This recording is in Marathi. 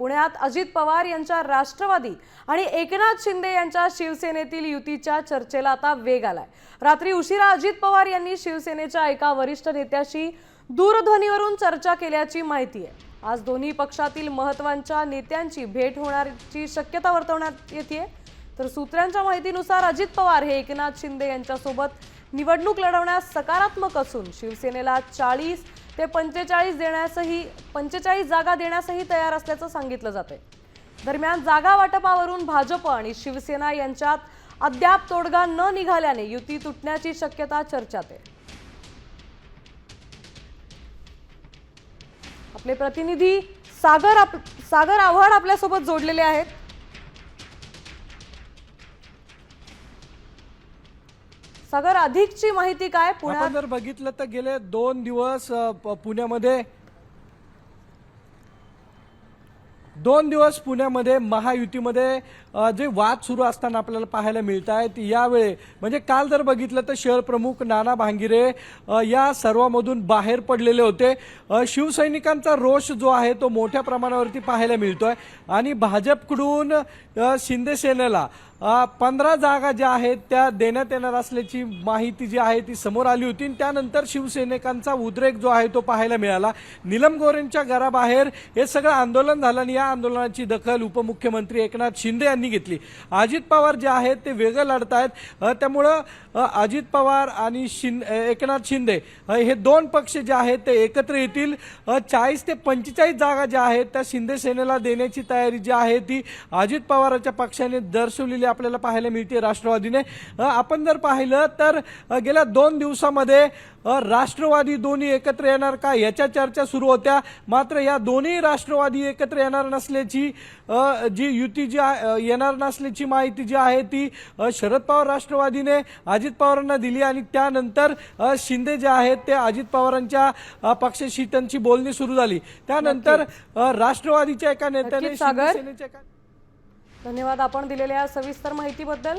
पुण्यात अजित पवार यांच्या राष्ट्रवादी आणि एकनाथ शिंदे यांच्या शिवसेनेतील युतीच्या चर्चेला आता वेग आलाय। रात्री उशिरा अजित पवार यांनी शिवसेनेच्या एका वरिष्ठ नेत्याशी दूरध्वनीवरून चर्चा केल्याची माहिती आहे। आज दोन्ही पक्षातील महत्त्वाच्या नेत्यांची भेट होण्याची शक्यता वर्तवण्यात येते। तर सूत्रांच्या माहितीनुसार अजित पवार हे एकनाथ शिंदे यांच्यासोबत निवडणूक लढवण्यास सकारात्मक असून शिवसेनेला 40 ते 45 जागा देण्यासही तयार असल्याचं सांगितलं जातंय। दरम्यान जागा वाटपावरून भाजप आणि शिवसेना यांच्यात अद्याप तोडगा न निघाल्याने युती तुटण्याची शक्यता चर्चेत आहे। आपले प्रतिनिधी सागर आव्हाड आपल्या सोबत जोडलेले आहेत। सागर, अधिकची माहिती काय? आपण जर बघितलं तर गेले 2 दिवस पुण्यामध्ये महायुतीमध्ये जे वाद सुरू असताना आपल्याला पाहायला मिळत आहेत। यावेळी म्हणजे काल जर बघितलं तर शहर प्रमुख नाना भांगिरे या सर्वांमधून बाहेर पडलेले होते। शिवसैनिकांचा रोष जो आहे तो मोठ्या प्रमाणावरती पाहायला मिळतोय आणि भाजपकडून शिंदे सेनेला 15 जागा ज्या आहेत त्या देण्यात येणार असल्याची माहिती जी आहे ती समोर आली होती। त्यानंतर शिवसैनिकांचा उद्रेक जो आहे तो पाहायला मिळाला। नीलम गोऱ्हेंच्या घराबाहेर हे सगळं आंदोलन झालं आणि या आंदोलनाची दखल उपमुख्यमंत्री एकनाथ शिंदे यांनी घेतली। अजित पवार जे आहेत ते वेगळं लढतायत, त्यामुळं अजित पवार आणि एकनाथ शिंदे हे 2 पक्ष जे आहेत ते एकत्र येतील। 40 ते 45 जागा ज्या आहेत त्या शिंदे सेनेला देण्याची तयारी जी आहे ती अजित पवारांच्या पक्षाने दर्शवलेली आपल्याला पाहायला मिळते राष्ट्रवादीने। आपण जर पाहिलं तर गेल्या 2 दिवसामध्ये राष्ट्रवादी दोन्ही एकत्र येणार का याच्या चर्चा सुरू होत्या। मात्र या दोन्ही राष्ट्रवादी एकत्र येणार नसल्याची जी युती जी येणार नसल्याची माहिती जी आहे ती शरद पवार राष्ट्रवादीने अजित पवारांना दिली आणि त्यानंतर शिंदे जे आहेत ते अजित पवारांच्या पक्षाशी त्यांची बोलणी सुरू झाली। त्यानंतर राष्ट्रवादीच्या एका नेत्याने धन्यवाद आपण दिलेल्या सविस्तर माहितीबद्दल।